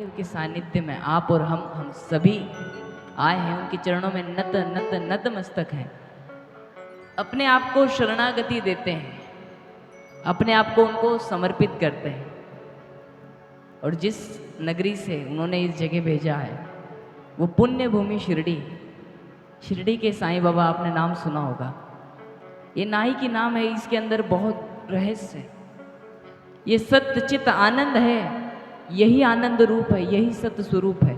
उनके सानिध्य में आप और हम सभी आए हैं, उनके चरणों में नत नत नत मस्तक हैं, अपने आप को शरणागति देते हैं, अपने आप को उनको समर्पित करते हैं। और जिस नगरी से उन्होंने इस जगह भेजा है वो पुण्य भूमि शिरडी, शिरडी के साईं बाबा, आपने नाम सुना होगा। ये नाई की नाम है, इसके अंदर बहुत रहस्य है। ये सत्य चित आनंद है, यही आनंद रूप है, यही सत्य स्वरूप है।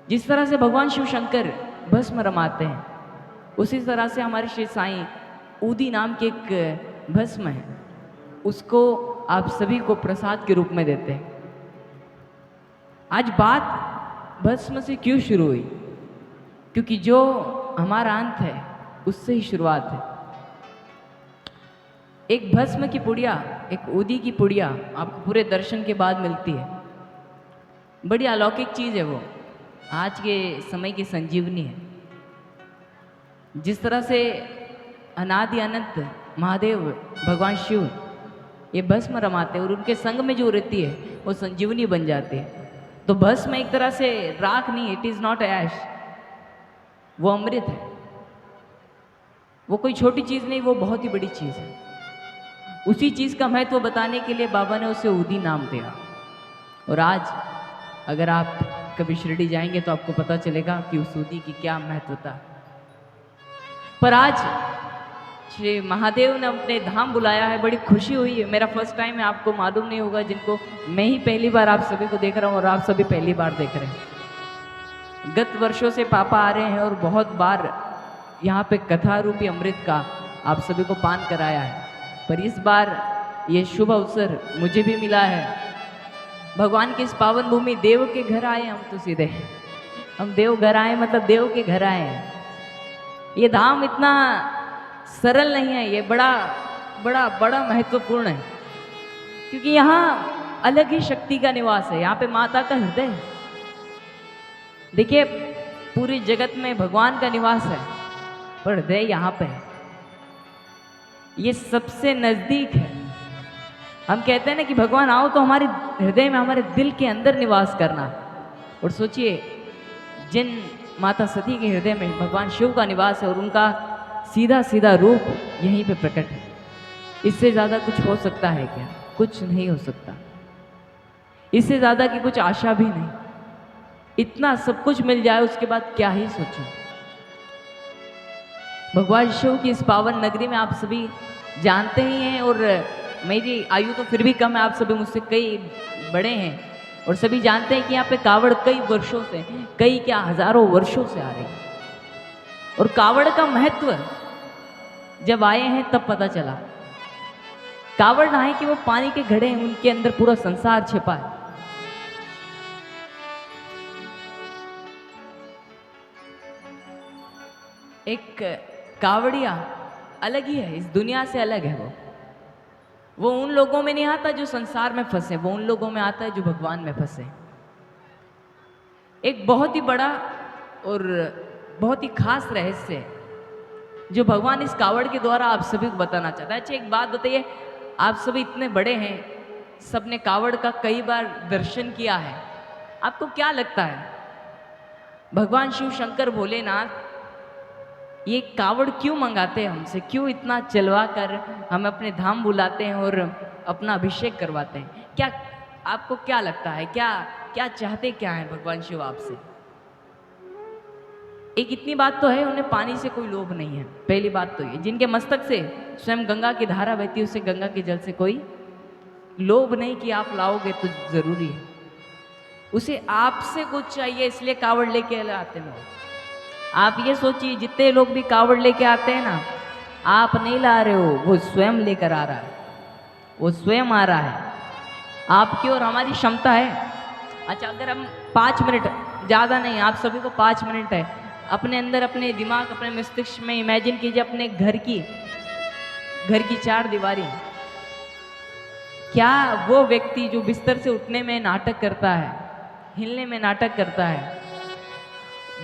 जिस तरह से भगवान शिव शंकर भस्म रमाते हैं, उसी तरह से हमारे श्री साईं ऊदी नाम के एक भस्म है, उसको आप सभी को प्रसाद के रूप में देते हैं। आज बात भस्म से क्यों शुरू हुई? क्योंकि जो हमारा अंत है उससे ही शुरुआत है। एक भस्म की पुड़िया, एक ऊदी की पुड़िया आपको पूरे दर्शन के बाद मिलती है। बड़ी अलौकिक चीज़ है वो, आज के समय की संजीवनी है। जिस तरह से अनादि अनंत महादेव भगवान शिव ये भस्म रमाते हैं और उनके संग में जो रहती है वो संजीवनी बन जाती है। तो भस्म एक तरह से राख नहीं, इट इज़ नॉट ऐश, वो अमृत है। वो कोई छोटी चीज़ नहीं, वो बहुत ही बड़ी चीज़ है। उसी चीज़ का महत्व बताने के लिए बाबा ने उसे ऊदी नाम दिया। और आज अगर आप कभी शिरडी जाएंगे तो आपको पता चलेगा कि उस ऊदी की क्या महत्वता है। पर आज श्री महादेव ने अपने धाम बुलाया है, बड़ी खुशी हुई है। मेरा फर्स्ट टाइम है, आपको मालूम नहीं होगा, जिनको मैं ही पहली बार आप सभी को देख रहा हूँ और आप सभी पहली बार देख रहे हैं। गत वर्षों से पापा आ रहे हैं और बहुत बार यहाँ पे कथा रूपी अमृत का आप सभी को पान कराया है, पर इस बार ये शुभ अवसर मुझे भी मिला है। भगवान की इस पावन भूमि, देव के घर आए हम तो सीधे, हम देव घर आए मतलब देव के घर आए हैं। ये धाम इतना सरल नहीं है, ये बड़ा बड़ा बड़ा महत्वपूर्ण है, क्योंकि यहाँ अलग ही शक्ति का निवास है। यहाँ पे माता का हृदय है। देखिए, पूरी जगत में भगवान का निवास है, पर हृदय यहाँ पे है। ये सबसे नजदीक है। हम कहते हैं ना कि भगवान आओ तो हमारे हृदय में, हमारे दिल के अंदर निवास करना। और सोचिए, जिन माता सती के हृदय में भगवान शिव का निवास है और उनका सीधा सीधा रूप यहीं पे प्रकट है। इससे ज्यादा कुछ हो सकता है क्या? कुछ नहीं हो सकता। इससे ज्यादा की कुछ आशा भी नहीं। इतना सब कुछ मिल जाए उसके बाद क्या ही सोचें। भगवान शिव की इस पावन नगरी में आप सभी जानते ही हैं, और मेरी आयु तो फिर भी कम है, आप सभी मुझसे कई बड़े हैं और सभी जानते हैं कि यहाँ पे कावड़ कई वर्षों से, कई क्या हजारों वर्षों से आ रही है। और कावड़ का महत्व जब आए हैं तब पता चला। कावड़ ना है कि वो पानी के घड़े हैं, उनके अंदर पूरा संसार छिपा है। एक कावड़िया अलग ही है, इस दुनिया से अलग है। वो उन लोगों में नहीं आता जो संसार में फंसे, वो उन लोगों में आता है जो भगवान में फंसे। एक बहुत ही बड़ा और बहुत ही खास रहस्य है जो भगवान इस कावड़ के द्वारा आप सभी को बताना चाहता है। अच्छा, एक बात बताइए, आप सभी इतने बड़े हैं, सबने कावड़ का कई बार दर्शन किया है, आपको क्या लगता है भगवान शिव शंकर भोलेनाथ ये कावड़ क्यों मंगाते हैं हमसे? क्यों इतना चलवा कर हम अपने धाम बुलाते हैं और अपना अभिषेक करवाते हैं? क्या आपको क्या लगता है, क्या क्या चाहते क्या है भगवान शिव आपसे? एक इतनी बात तो है, उन्हें पानी से कोई लोभ नहीं है। पहली बात तो ये, जिनके मस्तक से स्वयं गंगा की धारा बहती है, उसे गंगा के जल से कोई लोभ नहीं कि आप लाओगे तो जरूरी है। उसे आपसे कुछ चाहिए, इसलिए कावड़ लेके आते हैं। आप ये सोचिए, जितने लोग भी कावड़ लेके आते हैं ना, आप नहीं ला रहे हो, वो स्वयं लेकर आ रहा है, वो स्वयं आ रहा है। आपकी और हमारी क्षमता है। अच्छा, अगर हम 5 मिनट, ज़्यादा नहीं, आप सभी को 5 मिनट है, अपने अंदर, अपने दिमाग, अपने मस्तिष्क में इमेजिन कीजिए अपने घर की 4 दीवारी। क्या वो व्यक्ति जो बिस्तर से उठने में नाटक करता है, हिलने में नाटक करता है,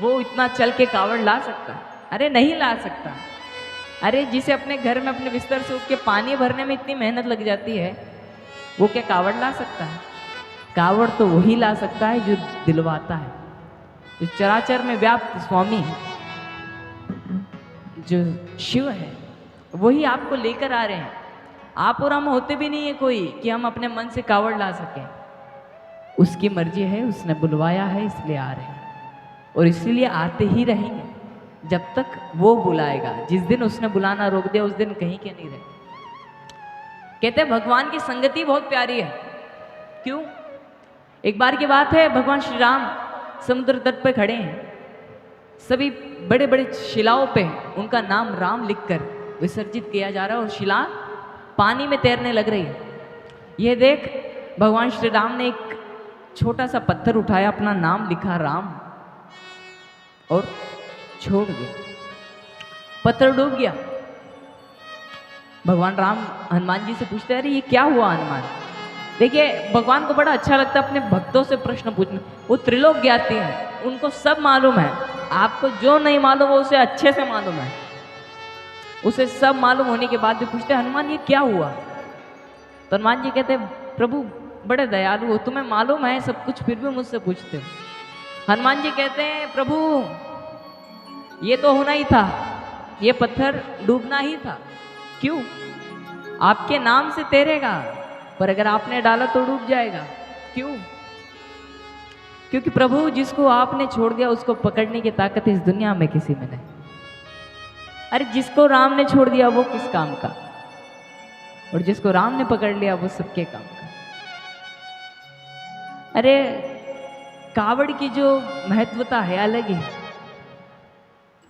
वो इतना चल के कावड़ ला सकता है? अरे नहीं ला सकता। अरे जिसे अपने घर में अपने बिस्तर से उठ के पानी भरने में इतनी मेहनत लग जाती है, वो क्या कावड़ ला सकता है? कावड़ तो वही ला सकता है जो दिलवाता है। जो चराचर में व्याप्त स्वामी है, जो शिव है, वही आपको लेकर आ रहे हैं। आप और हम होते भी नहीं है कोई कि हम अपने मन से कावड़ ला सकें। उसकी मर्जी है, उसने बुलवाया है, इसलिए आ रहे हैं और इसीलिए आते ही रहेंगे जब तक वो बुलाएगा। जिस दिन उसने बुलाना रोक दिया उस दिन कहीं के नहीं रहे। कहते हैं भगवान की संगति बहुत प्यारी है। क्यों? एक बार की बात है, भगवान श्री राम समुद्र तट पे खड़े हैं। सभी बड़े बड़े शिलाओं पे उनका नाम राम लिखकर विसर्जित किया जा रहा है और शिला पानी में तैरने लग रही है। यह देख भगवान श्री राम ने एक छोटा सा पत्थर उठाया, अपना नाम लिखा राम और छोड़ दिया। पत्थर डूब गया। भगवान राम हनुमान जी से पूछते हैं, अरे ये क्या हुआ हनुमान? देखिए, भगवान को बड़ा अच्छा लगता है अपने भक्तों से प्रश्न पूछना। वो त्रिलोक ज्ञाती हैं, उनको सब मालूम है। आपको जो नहीं मालूम वो उसे अच्छे से मालूम है। उसे सब मालूम होने के बाद भी पूछते हैं, हनुमान ये क्या हुआ? तो हनुमान जी कहते हैं, प्रभु बड़े दयालु हो, तुम्हें मालूम है सब कुछ, फिर भी मुझसे पूछते हो। हनुमान जी कहते हैं, प्रभु ये तो होना ही था, ये पत्थर डूबना ही था। क्यों? आपके नाम से तैरेगा, पर अगर आपने डाला तो डूब जाएगा। क्यों? क्योंकि प्रभु जिसको आपने छोड़ दिया उसको पकड़ने की ताकत इस दुनिया में किसी में नहीं। अरे जिसको राम ने छोड़ दिया वो किस काम का, और जिसको राम ने पकड़ लिया वो सबके काम का। अरे कावड़ की जो महत्वता है अलग ही।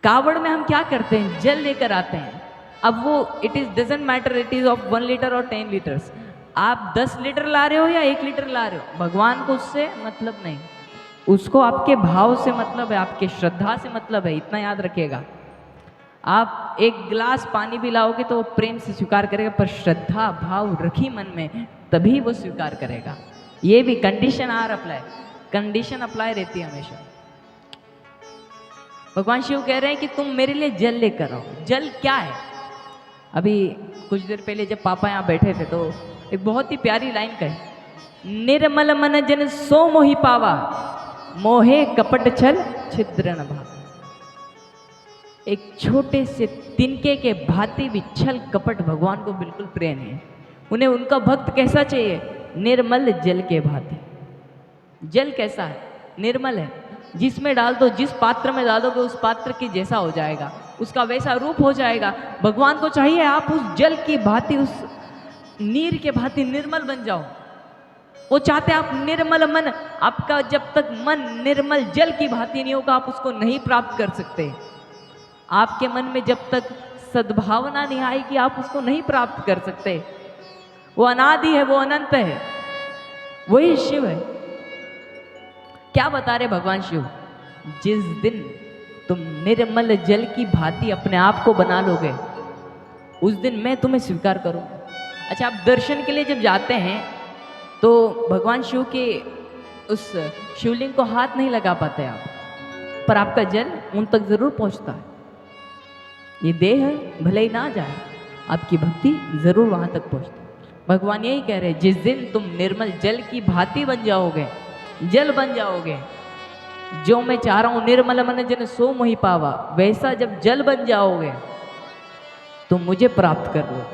कावड़ में हम क्या करते हैं? जल लेकर आते हैं। अब वो it is doesn't matter it is of 1 litre और 10 लीटर्स। आप 10 लीटर ला रहे हो या 1 लीटर ला रहे हो, भगवान को उससे मतलब नहीं। उसको आपके भाव से मतलब है, आपके श्रद्धा से मतलब है। इतना याद रखिएगा। आप एक गिलास पानी भी लाओगे तो वो प्रेम से स्वीकार करेगा, पर श्रद्धा भाव रखी मन में तभी वो स्वीकार करेगा। ये भी कंडीशन कंडीशन अप्लाई रहती है हमेशा। भगवान शिव कह रहे हैं कि तुम मेरे लिए जल लेकर आओ। जल क्या है? अभी कुछ देर पहले जब पापा यहाँ बैठे थे तो एक बहुत ही प्यारी लाइन कही, निर्मल मन जन सो मोहि पावा, मोहे कपट छल छिद्र न भावा। एक छोटे से तिनके के भांति भी छल कपट भगवान को बिल्कुल प्रिय नहीं है। उन्हें उनका भक्त कैसा चाहिए? निर्मल जल के भांति। जल कैसा है? निर्मल है। जिसमें डाल दो, जिस पात्र में डालोगे उस पात्र के जैसा हो जाएगा, उसका वैसा रूप हो जाएगा। भगवान को चाहिए आप उस जल की भांति, उस नीर के भांति निर्मल बन जाओ। वो चाहते आप निर्मल मन। आपका जब तक मन निर्मल जल की भांति नहीं होगा आप उसको नहीं प्राप्त कर सकते। आपके मन में जब तक सद्भावना नहीं आएगी आप उसको नहीं प्राप्त कर सकते। वो अनादि है, वो अनंत है, वही शिव है। क्या बता रहे भगवान शिव? जिस दिन तुम निर्मल जल की भांति अपने आप को बना लोगे उस दिन मैं तुम्हें स्वीकार करूं। अच्छा, आप दर्शन के लिए जब जाते हैं तो भगवान शिव के उस शिवलिंग को हाथ नहीं लगा पाते आप, पर आपका जल उन तक जरूर पहुंचता है। ये देह भले ही ना जाए, आपकी भक्ति जरूर वहां तक पहुंचती। भगवान यही कह रहे हैं, जिस दिन तुम निर्मल जल की भांति बन जाओगे, जल बन जाओगे, जो मैं चाह रहा हूं निर्मल मन जन सो मोहि पावा, वैसा जब जल बन जाओगे तुम मुझे प्राप्त कर लो।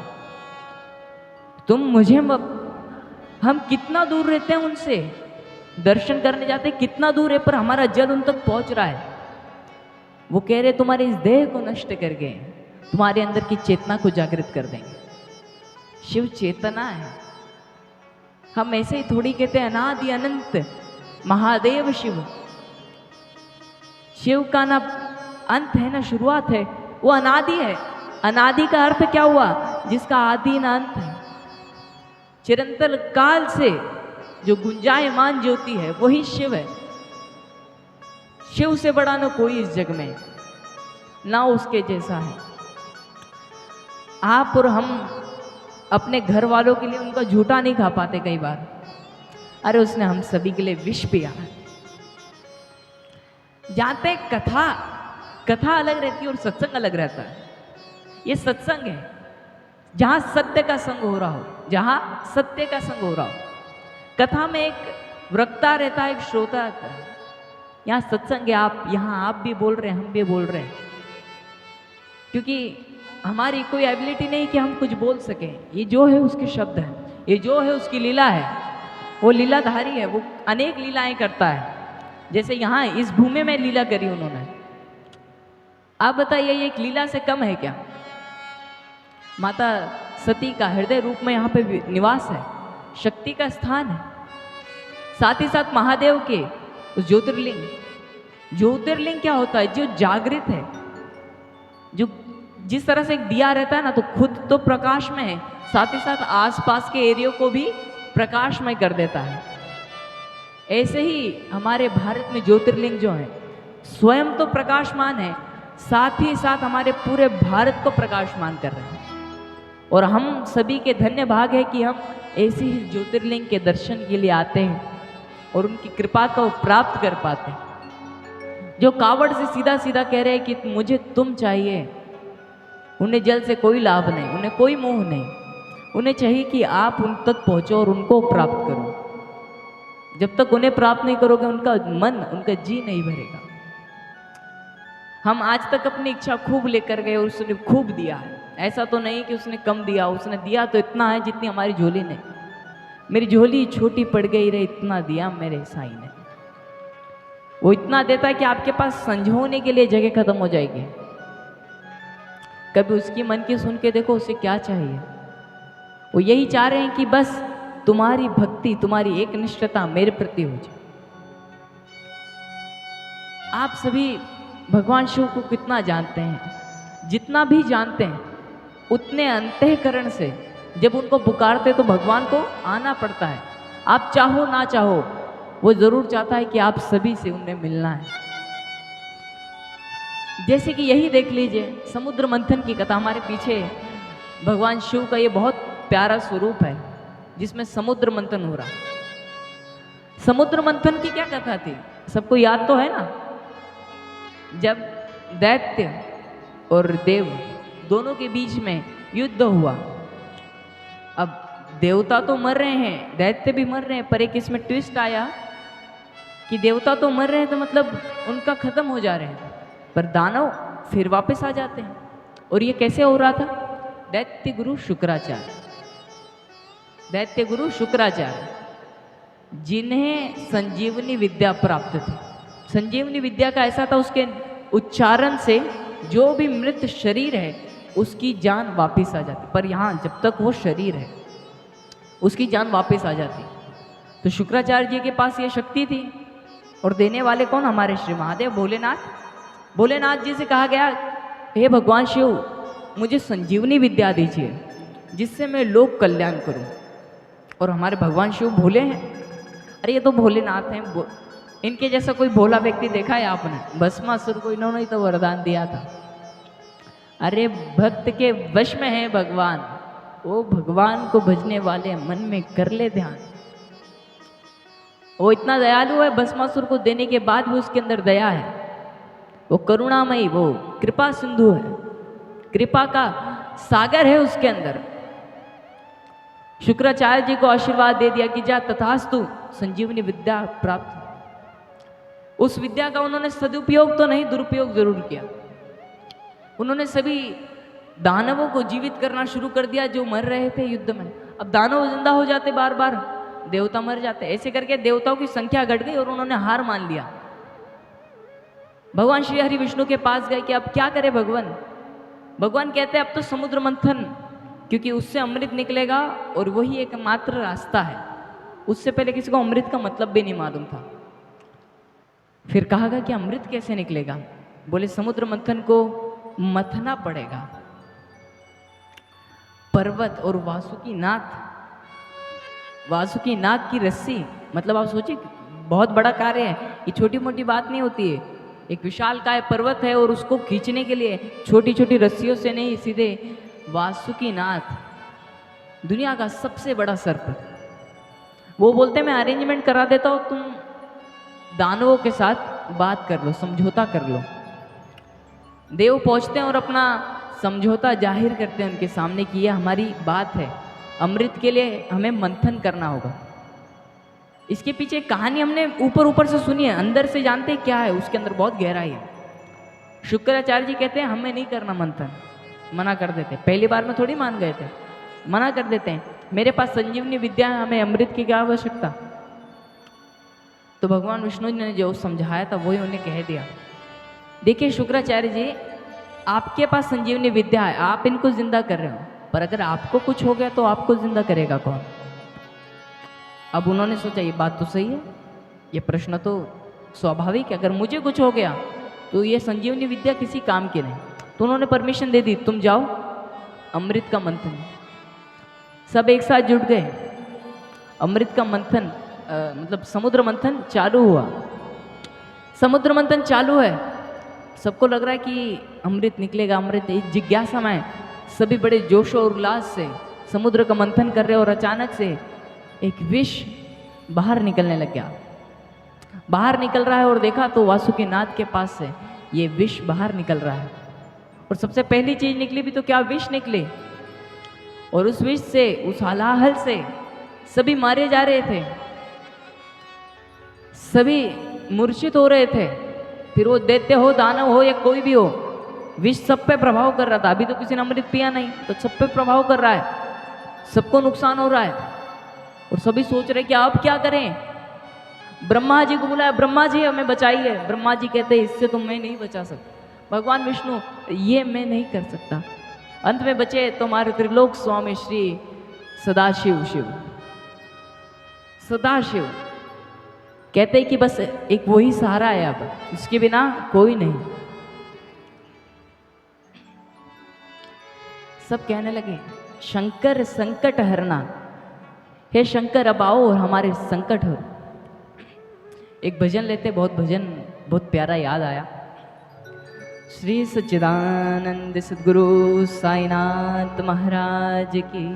तुम मुझे हम कितना दूर रहते हैं उनसे, दर्शन करने जाते हैं कितना दूर है, पर हमारा जल उन तक पहुंच रहा है। वो कह रहे तुम्हारे इस देह को नष्ट करके तुम्हारे अंदर की चेतना को जागृत कर देंगे। शिव चेतना है। हम ऐसे ही थोड़ी कहते हैं अनादि अनंत महादेव शिव। शिव का ना अंत है ना शुरुआत है, वो अनादि है। अनादि का अर्थ क्या हुआ? जिसका आदि ना अंत है। चिरंतन काल से जो गुंजायमान ज्योति है वही शिव है। शिव से बड़ा ना कोई इस जग में, ना उसके जैसा है। आप और हम अपने घर वालों के लिए उनका झूठा नहीं खा पाते कई बार। अरे उसने हम सभी के लिए विष पिया। जाते कथा अलग रहती है और सत्संग अलग रहता है। ये सत्संग है जहां सत्य का संग हो रहा हो, जहां सत्य का संग हो रहा हो। कथा में एक वक्ता रहता है, एक श्रोता रहता है। यहाँ सत्संग है, आप यहाँ आप भी बोल रहे हैं, हम भी बोल रहे हैं, क्योंकि हमारी कोई एबिलिटी नहीं कि हम कुछ बोल सकें। ये जो है उसके शब्द हैं, ये जो है उसकी लीला है, वो लीलाधारी है, वो अनेक लीलाएं करता है। जैसे यहाँ इस भूमि में लीला करी उन्होंने, आप बताइए ये एक लीला से कम है क्या? माता सती का हृदय रूप में यहाँ पे निवास है, शक्ति का स्थान है। साथ ही साथ महादेव के उस ज्योतिर्लिंग, ज्योतिर्लिंग क्या होता है? जो जागृत है, जो जिस तरह से एक दिया रहता है ना, तो खुद तो प्रकाश में है, साथ ही साथ आसपास के एरिया को भी प्रकाशमय कर देता है। ऐसे ही हमारे भारत में ज्योतिर्लिंग जो है स्वयं तो प्रकाशमान है, साथ ही साथ हमारे पूरे भारत को प्रकाशमान कर रहे हैं। और हम सभी के धन्य भाग है कि हम ऐसे ही ज्योतिर्लिंग के दर्शन के लिए आते हैं और उनकी कृपा को प्राप्त कर पाते हैं। जो कावड़ से सीधा सीधा कह रहे हैं कि मुझे तुम चाहिए, उन्हें जल से कोई लाभ नहीं, उन्हें कोई मोह नहीं, उन्हें चाहिए कि आप उन तक पहुंचो और उनको प्राप्त करो। जब तक उन्हें प्राप्त नहीं करोगे, उनका मन, उनका जी नहीं भरेगा। हम आज तक अपनी इच्छा खूब लेकर गए और उसने खूब दिया है, ऐसा तो नहीं कि उसने कम दिया, उसने दिया तो इतना है जितनी हमारी झोली ने। मेरी झोली छोटी पड़ गई रे, इतना दिया मेरे साईं ने। वो इतना देता है कि आपके पास संजोने के लिए जगह खत्म हो जाएगी। कभी उसकी मन की सुन के देखो उसे क्या चाहिए। वो यही चाह रहे हैं कि बस तुम्हारी भक्ति, तुम्हारी एक निष्ठता मेरे प्रति हो जाए। आप सभी भगवान शिव को कितना जानते हैं? जितना भी जानते हैं उतने अंतःकरण से जब उनको पुकारते तो भगवान को आना पड़ता है। आप चाहो ना चाहो, वो जरूर चाहता है कि आप सभी से उन्हें मिलना है। जैसे कि यही देख लीजिए समुद्र मंथन की कथा, हमारे पीछे भगवान शिव का ये बहुत प्यारा स्वरूप है जिसमें समुद्र मंथन हो रहा। समुद्र मंथन की क्या कथा थी? सबको याद तो है ना? जब दैत्य और देव दोनों के बीच में युद्ध हुआ। अब देवता तो मर रहे हैं, दैत्य भी मर रहे हैं, पर एक इसमें ट्विस्ट आया कि देवता तो मर रहे हैं तो मतलब उनका खत्म हो जा रहे हैं, पर दानव फिर वापस आ जाते हैं। और ये कैसे हो रहा था? दैत्य गुरु शुक्राचार्य, दैत्य गुरु शुक्राचार्य जिन्हें संजीवनी विद्या प्राप्त थी। संजीवनी विद्या का ऐसा था, उसके उच्चारण से जो भी मृत शरीर है उसकी जान वापस आ जाती, पर यहाँ जब तक वो शरीर है उसकी जान वापस आ जाती। तो शुक्राचार्य जी के पास ये शक्ति थी। और देने वाले कौन? हमारे श्री महादेव भोलेनाथ। भोलेनाथ जी से कहा गया, हे भगवान शिव, मुझे संजीवनी विद्या दीजिए जिससे मैं लोक कल्याण करूं। और हमारे भगवान शिव भोले हैं। अरे ये तो भोलेनाथ हैं, इनके जैसा कोई भोला व्यक्ति देखा है आपने? भस्मासुर को इन्होंने ही तो वरदान दिया था। अरे भक्त के वश में है भगवान, वो भगवान को भजने वाले मन में कर ले ध्यान। वो इतना दयालु है, भस्मासुर को देने के बाद भी उसके अंदर दया है। वो करुणामयी, वो कृपा सिंधु है, कृपा का सागर है उसके अंदर। शुक्राचार्य जी को आशीर्वाद दे दिया कि जा तथास्तु, संजीवनी विद्या प्राप्त। उस विद्या का उन्होंने सदुपयोग तो नहीं, दुरुपयोग जरूर किया। उन्होंने सभी दानवों को जीवित करना शुरू कर दिया जो मर रहे थे युद्ध में। अब दानव जिंदा हो जाते बार बार, देवता मर जाते। ऐसे करके देवताओं की संख्या घट गई और उन्होंने हार मान लिया। भगवान श्री हरि विष्णु के पास गए कि अब क्या करे भगवान। भगवान कहते हैं अब तो समुद्र मंथन, क्योंकि उससे अमृत निकलेगा और वही एकमात्र रास्ता है। उससे पहले किसी को अमृत का मतलब भी नहीं मालूम था। फिर कहा गया कि अमृत कैसे निकलेगा? बोले समुद्र मंथन को मथना पड़ेगा। पर्वत और वासुकी नाग की रस्सी, मतलब आप सोचिए बहुत बड़ा कार्य है, ये छोटी मोटी बात नहीं होती है। एक विशाल काय पर्वत है और उसको खींचने के लिए छोटी छोटी रस्सियों से नहीं, सीधे वासुकी नाग, दुनिया का सबसे बड़ा सर्प। वो बोलते मैं अरेंजमेंट करा देता हूँ, तुम दानवों के साथ बात कर लो, समझौता कर लो। देव पहुंचते हैं और अपना समझौता जाहिर करते हैं उनके सामने कि यह हमारी बात है, अमृत के लिए हमें मंथन करना होगा। इसके पीछे कहानी हमने ऊपर ऊपर से सुनी है, अंदर से जानते हैं क्या है, उसके अंदर बहुत गहराई है। शुक्राचार्य जी कहते हैं हमें नहीं करना मंथन, मना कर देते। पहली बार में थोड़ी मान गए थे, मना कर देते हैं, मेरे पास संजीवनी विद्या है, हमें अमृत की क्या आवश्यकता। तो भगवान विष्णु जी ने जो समझाया था वही उन्हें कह दिया। देखिए शुक्राचार्य जी, आपके पास संजीवनी विद्या है, आप इनको जिंदा कर रहे हो, पर अगर आपको कुछ हो गया तो आपको जिंदा करेगा कौन। अब उन्होंने सोचा ये बात तो सही है, ये प्रश्न तो स्वाभाविक है, अगर मुझे कुछ हो गया तो ये संजीवनी विद्या किसी काम की नहीं। तो उन्होंने परमिशन दे दी, तुम जाओ अमृत का मंथन। सब एक साथ जुट गए, अमृत का मंथन मतलब समुद्र मंथन चालू हुआ। समुद्र मंथन चालू है, सबको लग रहा है कि अमृत निकलेगा, अमृत, एक जिज्ञासा में सभी बड़े जोश और उल्लास से समुद्र का मंथन कर रहे, और अचानक से एक विष बाहर निकलने लग गया। बाहर निकल रहा है और देखा तो वासुकीनाथ के पास से ये विष बाहर निकल रहा है, और सबसे पहली चीज निकली भी तो क्या, विष निकले। और उस विष से, उस हलाहल से सभी मारे जा रहे थे, सभी मूर्छित हो रहे थे। फिर वो दैत्य हो, दानव हो या कोई भी हो, विष सब पे प्रभाव कर रहा था। अभी तो किसी ने अमृत पिया नहीं, तो सब पे प्रभाव कर रहा है, सबको नुकसान हो रहा है, और सभी सोच रहे कि अब क्या करें। ब्रह्मा जी को बुलाया, ब्रह्मा जी हमें बचाइए। ब्रह्मा जी कहते इससे तो मैं नहीं बचा सकता। भगवान विष्णु, ये मैं नहीं कर सकता। अंत में बचे तुम्हारे त्रिलोक स्वामी श्री सदाशिव शिव। सदाशिव कहते कि बस एक वही सहारा है, अब इसके बिना कोई नहीं। सब कहने लगे शंकर संकट हरना, हे शंकर अब आओ और हमारे संकट हो। एक भजन लेते, बहुत प्यारा याद आया। श्री सच्चिदानंद सद्गुरु साईनाथ महाराज की